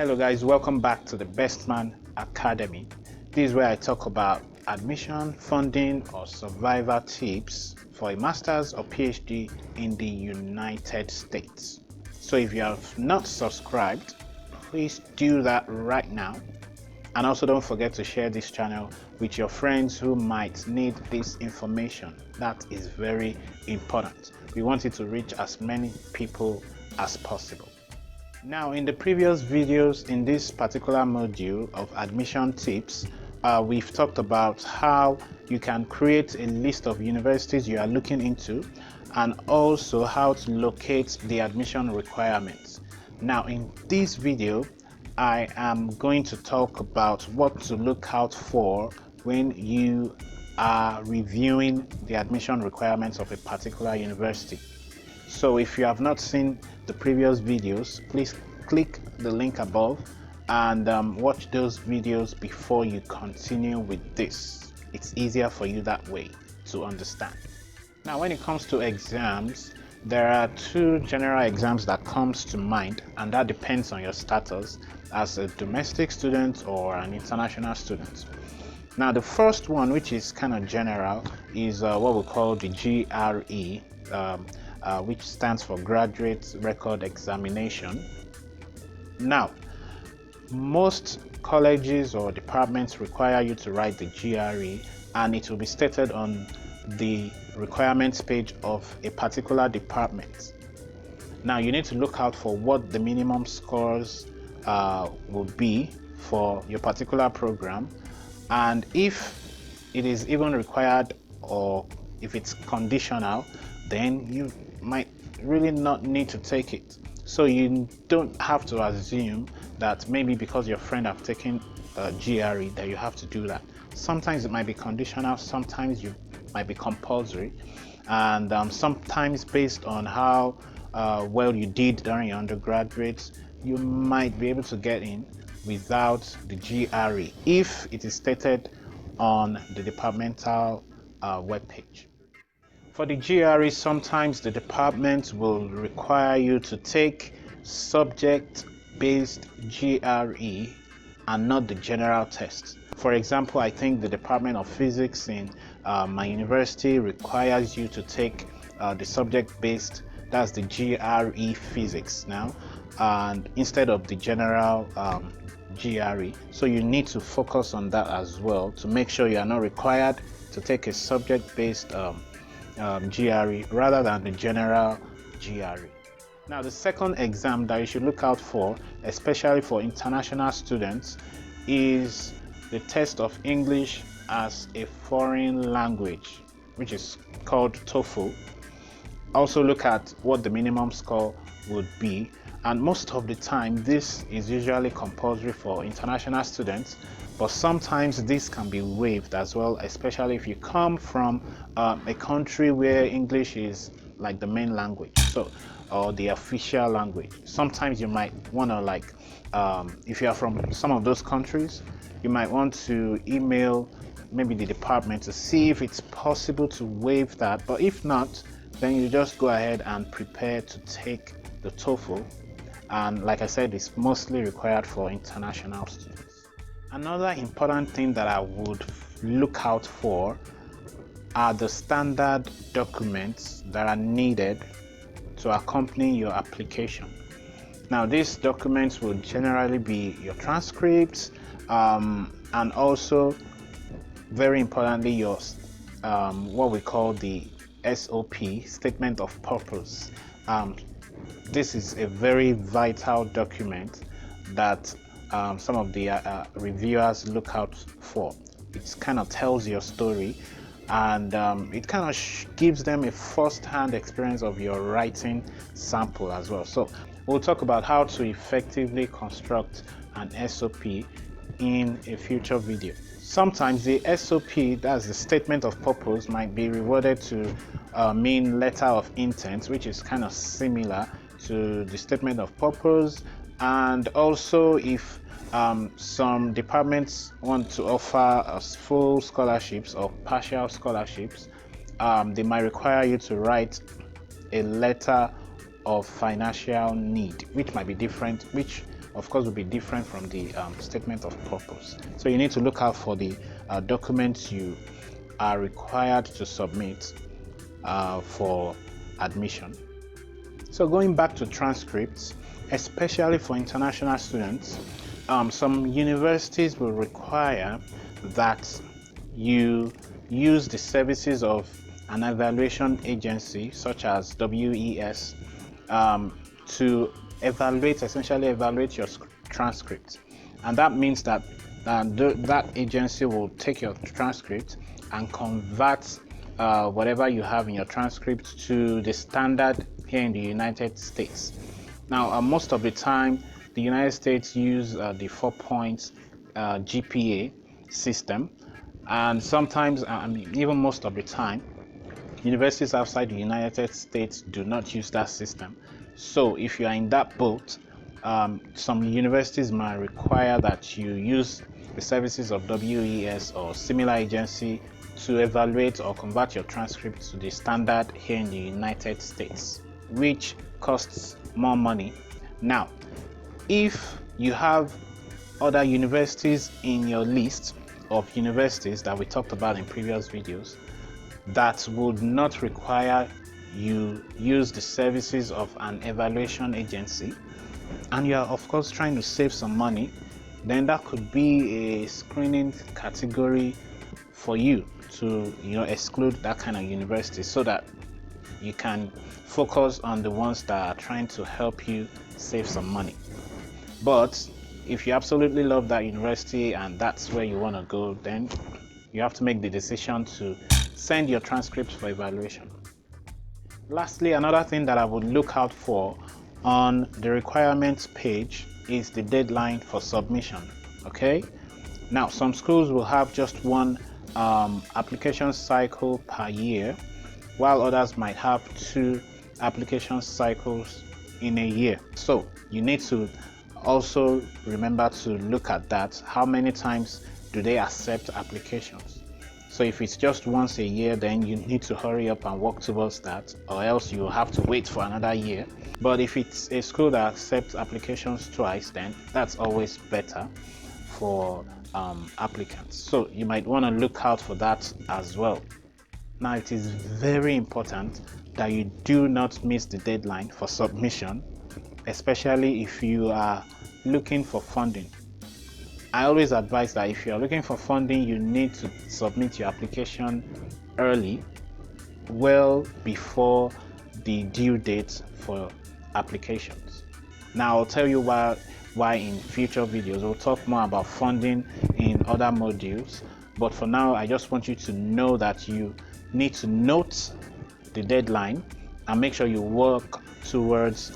Hello guys, welcome back to the Bestman Academy. This is where I talk about admission, funding or survival tips for a master's or PhD in the United States. So if you have not subscribed, please do that right now. And also don't forget to share this channel with your friends who might need this information. That is very important. We want it to reach as many people as possible. Now, in the previous videos in this particular module of admission tips, we've talked about how you can create a list of universities you are looking into and also how to locate the admission requirements. Now, in this video, I am going to talk about what to look out for when you are reviewing the admission requirements of a particular university. So if you have not seen the previous videos, please click the link above and watch those videos before you continue with this. It's easier for you that way to understand. Now, when it comes to exams, there are two general exams that comes to mind, and that depends on your status as a domestic student or an international student. Now, the first one, which is kind of general, is what we call the GRE, which stands for Graduate Record Examination. Now, most colleges or departments require you to write the GRE, and it will be stated on the requirements page of a particular department. Now, you need to look out for what the minimum scores will be for your particular program, and if it is even required or if it's conditional, then you might really not need to take it. So you don't have to assume that maybe because your friend have taken a GRE that you have to do that. Sometimes it might be conditional, sometimes you might be compulsory, and sometimes based on how well you did during your undergraduate, you might be able to get in without the GRE if it is stated on the departmental webpage. For the GRE, sometimes the department will require you to take subject-based GRE and not the general test. For example, I think the Department of Physics in my university requires you to take the subject-based, that's the GRE Physics now, and instead of the general GRE. So you need to focus on that as well to make sure you are not required to take a subject-based GRE rather than the general GRE. Now, the second exam that you should look out for, especially for international students, is the test of English as a foreign language, which is called TOEFL. Also look at what the minimum score would be, and most of the time this is usually compulsory for international students, but sometimes this can be waived as well, especially if you come from a country where English is like the main language, or the official language. Sometimes you might want to if you are from some of those countries, you might want to email maybe the department to see if it's possible to waive that, but if not, then you just go ahead and prepare to take the TOEFL, and like I said, it's mostly required for international students. Another important thing that I would look out for are the standard documents that are needed to accompany your application. Now, these documents will generally be your transcripts, and also very importantly your what we call the SOP, Statement of Purpose. This is a very vital document that some of the reviewers look out for. It kind of tells your story, and it kind of gives them a first-hand experience of your writing sample as well. So we'll talk about how to effectively construct an SOP in a future video. Sometimes the SOP, that's the statement of purpose, might be reworded to mean letter of intent, which is kind of similar to the statement of purpose. And also, if some departments want to offer full scholarships or partial scholarships, they might require you to write a letter of financial need, which might be different, which of course, will be different from the statement of purpose. So you need to look out for the documents you are required to submit for admission. So going back to transcripts, especially for international students, some universities will require that you use the services of an evaluation agency such as WES to essentially evaluate your transcript. And that means that that agency will take your transcript and convert whatever you have in your transcript to the standard here in the United States. Now, most of the time, the United States use the 4-point GPA system, and sometimes, even most of the time, universities outside the United States do not use that system. So if you are in that boat, some universities might require that you use the services of WES or similar agency to evaluate or convert your transcript to the standard here in the United States, which costs more money. Now, if you have other universities in your list of universities that we talked about in previous videos that would not require you use the services of an evaluation agency, and you are of course trying to save some money, then that could be a screening category for you to exclude that kind of university, so that you can focus on the ones that are trying to help you save some money. But if you absolutely love that university and that's where you want to go, then you have to make the decision to send your transcripts for evaluation. Lastly, another thing that I would look out for on the requirements page is the deadline for submission. Okay, now some schools will have just one application cycle per year, while others might have 2 application cycles in a year. So you need to also remember to look at that. How many times do they accept applications? So if it's just once a year, then you need to hurry up and work towards that, or else you'll have to wait for another year. But if it's a school that accepts applications twice, then that's always better for applicants. So you might want to look out for that as well. Now, it is very important that you do not miss the deadline for submission, especially if you are looking for funding. I always advise that if you are looking for funding, you need to submit your application early, well before the due date for applications. Now, I'll tell you why in future videos. We'll talk more about funding in other modules, but for now, I just want you to know that you need to note the deadline and make sure you work towards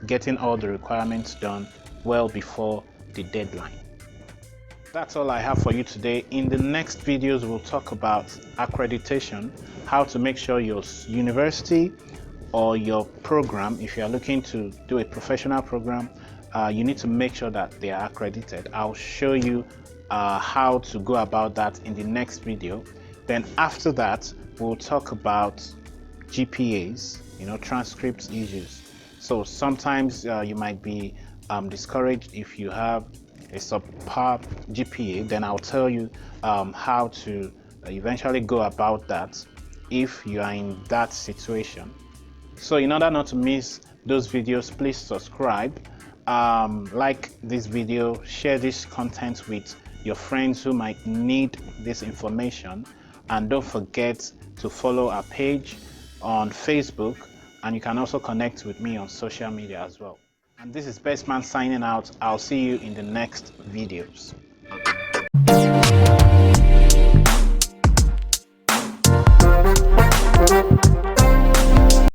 getting all the requirements done well before the deadline. That's all I have for you today. In the next videos, we'll talk about accreditation, how to make sure your university or your program, if you are looking to do a professional program, you need to make sure that they are accredited. I'll show you how to go about that in the next video. Then after that, we'll talk about GPAs, transcript issues. So sometimes you might be discouraged if you have a subpar GPA. Then I'll tell you how to eventually go about that if you are in that situation. So in order not to miss those videos, please subscribe, like this video, share this content with your friends who might need this information, and don't forget to follow our page on Facebook, and you can also connect with me on social media as well. And this is Bestman signing out. I'll see you in the next videos.